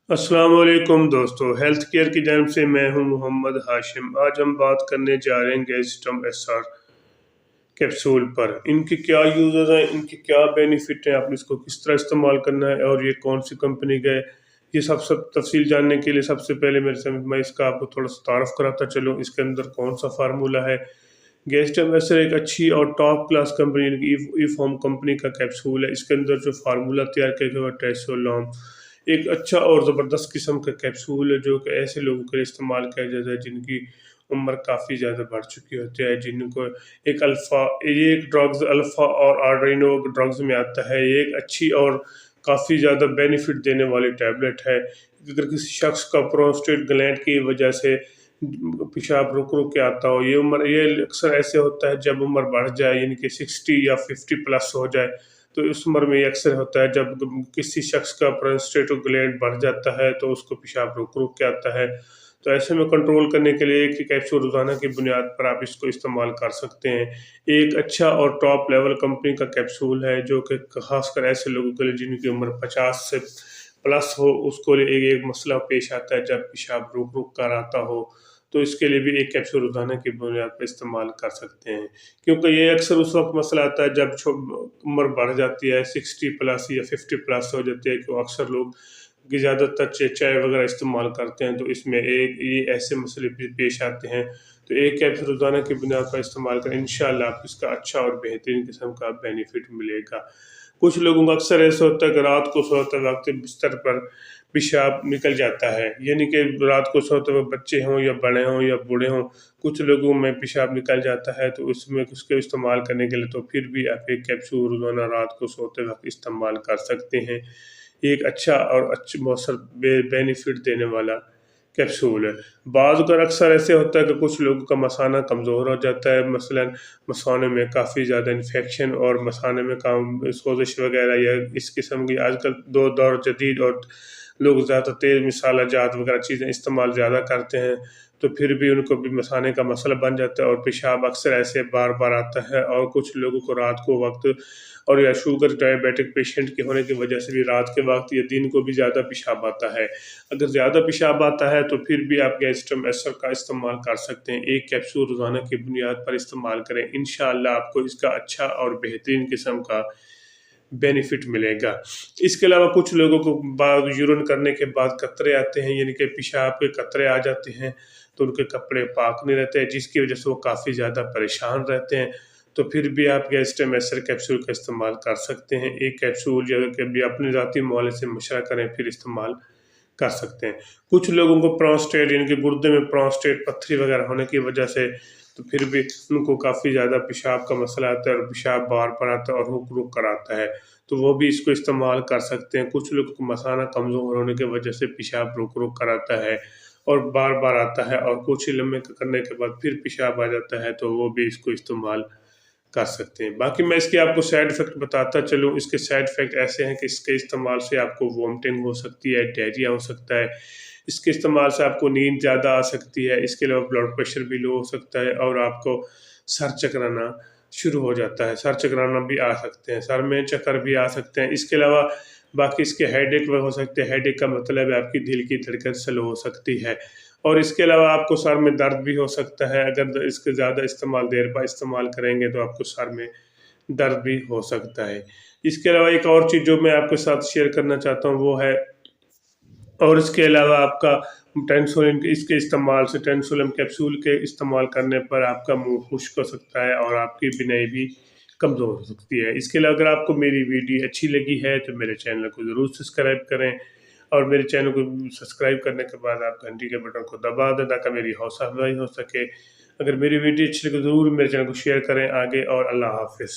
السلام علیکم دوستو، ہیلتھ کیئر کی جانب سے میں ہوں محمد ہاشم۔ آج ہم بات کرنے جا رہے ہیں گیسٹم ایس آر کیپسول پر۔ ان کی کیا یوزز ہیں، ان کی کیا بینیفٹ ہیں، آپ نے اس کو کس طرح استعمال کرنا ہے اور یہ کون سی کمپنی کا ہے، یہ سب تفصیل جاننے کے لیے سب سے پہلے میں اس کا آپ کو تھوڑا سا تعارف کراتا چلوں۔ اس کے اندر کون سا فارمولہ ہے۔ گیسٹم ایس آر ایک اچھی اور ٹاپ کلاس کمپنی ای فارم کمپنی کا کیپسول ہے۔ اس کے اندر جو فارمولہ تیار کیا گیا ہے ٹریسولام، ایک اچھا اور زبردست قسم کا کیپسول ہے جو کہ ایسے لوگوں کے لیے استعمال کیا جاتا ہے جن کی عمر کافی زیادہ بڑھ چکی ہوتی ہے، جن کو ایک ڈرگز الفا اور آرڈینو ڈرگز میں آتا ہے۔ یہ ایک اچھی اور کافی زیادہ بینیفٹ دینے والی ٹیبلٹ ہے۔ اگر کسی شخص کا پروسٹیٹ گلینڈ کی وجہ سے پیشاب رک کے آتا ہو، یہ اکثر ایسے ہوتا ہے جب عمر بڑھ جائے، یعنی کہ 60 یا 50 پلس ہو جائے، تو اس عمر میں یہ اکثر ہوتا ہے جب کسی شخص کا پروسٹیٹ گلینڈ بڑھ جاتا ہے تو اس کو پیشاب رک کے آتا ہے۔ تو ایسے میں کنٹرول کرنے کے لیے ایک کیپسول روزانہ کی بنیاد پر آپ اس کو استعمال کر سکتے ہیں۔ ایک اچھا اور ٹاپ لیول کمپنی کا کیپسول ہے جو کہ خاص کر ایسے لوگوں کے لیے جن کی عمر 50 سے پلس ہو، اس کو ایک مسئلہ پیش آتا ہے جب پیشاب رک کر آتا ہو، تو اس کے لیے بھی ایک کیپسول روزانہ کی بنیاد پر استعمال کر سکتے ہیں، کیونکہ یہ اکثر اس وقت مسئلہ آتا ہے جب عمر بڑھ جاتی ہے، 60 پلس یا 50 پلس ہو جاتی ہے، کہ اکثر لوگ زیادہ تر چائے وغیرہ استعمال کرتے ہیں، تو اس میں یہ ایسے مسئلے بھی پیش آتے ہیں۔ تو ایک کیپسول روزانہ کی بنیاد پر استعمال کریں، انشاءاللہ آپ اس کا اچھا اور بہترین قسم کا بینیفٹ ملے گا۔ کچھ لوگوں کا اکثر ایسا ہوتا ہے کہ رات کو سوتے وقت بستر پر پیشاب نکل جاتا ہے، یعنی کہ رات کو سوتے وقت بچے ہوں یا بڑے ہوں یا بوڑھے ہوں، کچھ لوگوں میں پیشاب نکل جاتا ہے، تو اس میں اس کو استعمال کرنے کے لیے تو پھر بھی آپ ایک کیپسول روزانہ رات کو سوتے وقت استعمال کر سکتے ہیں۔ ایک اچھا اور مؤثر بینیفٹ دینے والا کیپسول ہے۔ بعض اوقات اکثر ایسے ہوتا ہے کہ کچھ لوگوں کا مثانہ کمزور ہو جاتا ہے، مثلاً مثانے میں کافی زیادہ انفیکشن اور مثانے میں سوزش وغیرہ، یا اس قسم کی آج کل دور جدید اور لوگ زیادہ تیز مسالہ جات وغیرہ چیزیں استعمال زیادہ کرتے ہیں، تو پھر بھی ان کو بھی مثانے کا مسئلہ بن جاتا ہے اور پیشاب اکثر ایسے بار بار آتا ہے، اور کچھ لوگوں کو رات کو وقت اور یا شوگر ڈائبیٹک پیشنٹ کے ہونے کی وجہ سے بھی رات کے وقت یا دن کو بھی زیادہ پیشاب آتا ہے۔ اگر زیادہ پیشاب آتا ہے تو پھر بھی آپ گیسٹم ایسر کا استعمال کر سکتے ہیں۔ ایک کیپسول روزانہ کی بنیاد پر استعمال کریں، انشاءاللہ آپ کو اس کا اچھا اور بہترین قسم کا بینیفٹ ملے گا۔ اس کے علاوہ کچھ لوگوں کو بعد یورین کرنے کے بعد قطرے آتے ہیں، یعنی کہ پیشاب کے قطرے آ جاتے ہیں، تو ان کے کپڑے پاک نہیں رہتے ہیں، جس کی وجہ سے وہ کافی زیادہ پریشان رہتے ہیں، تو پھر بھی آپ گیسٹم ایسر کیپسول کا استعمال کر سکتے ہیں۔ ایک کیپسول جو کہ بھی اپنے ذاتی معالجے سے مشورہ کریں پھر استعمال کر سکتے ہیں۔ کچھ لوگوں کو پروسٹیٹ، یعنی کہ گردے میں پروسٹیٹ پتھری وغیرہ ہونے کی وجہ سے تو پھر بھی ان کو کافی زیادہ پیشاب کا مسئلہ آتا ہے اور پیشاب بار پر آتا ہے اور رک کر آتا ہے، تو وہ بھی اس کو استعمال کر سکتے ہیں۔ کچھ لوگوں کو مثانہ کمزور ہونے کی وجہ سے پیشاب رک کر آتا ہے اور بار بار آتا ہے، اور کچھ لمحے کرنے کے بعد پھر پیشاب آ جاتا ہے، تو وہ بھی اس کو استعمال کر سکتے ہیں۔ باقی میں اس کے آپ کو سائیڈ ایفیکٹ بتاتا چلوں۔ اس کے سائیڈ ایفیکٹ ایسے ہیں کہ اس کے استعمال سے آپ کو وومٹنگ ہو سکتی ہے، ڈائریا ہو سکتا ہے، اس کے استعمال سے آپ کو نیند زیادہ آ سکتی ہے، اس کے علاوہ بلڈ پریشر بھی لو ہو سکتا ہے، اور آپ کو سر چکرانا شروع ہو جاتا ہے، سر چکرانا بھی آ سکتے ہیں، سر میں چکر بھی آ سکتے ہیں۔ اس کے علاوہ باقی اس کے ہیڈ ایک ہو سکتے ہیں، ہیڈ ایک کا مطلب ہے آپ کی دل کی دھڑکن سلو ہو سکتی ہے، اور اس کے علاوہ آپ کو سر میں درد بھی ہو سکتا ہے۔ اگر اس کے زیادہ دیر بعد استعمال کریں گے تو آپ کو سر میں درد بھی ہو سکتا ہے۔ اس کے علاوہ ایک اور چیز جو میں آپ کے ساتھ شیئر کرنا چاہتا ہوں وہ ہے، اور اس کے علاوہ آپ کا ٹینسولم، اس کے استعمال سے ٹینسولم کیپسول کے استعمال کرنے پر آپ کا منہ خشک ہو سکتا ہے اور آپ کی بینائی بھی کمزور ہو سکتی ہے۔ اس کے علاوہ اگر آپ کو میری ویڈیو اچھی لگی ہے تو میرے چینل کو ضرور سبسکرائب کریں، اور میرے چینل کو سبسکرائب کرنے کے بعد آپ گھنٹی کے بٹن کو دبا دیں تاکہ میری حوصلہ افزائی ہو سکے۔ اگر میری ویڈیو اچھی لگے ضرور میرے چینل کو شیئر کریں آگے، اور اللہ حافظ۔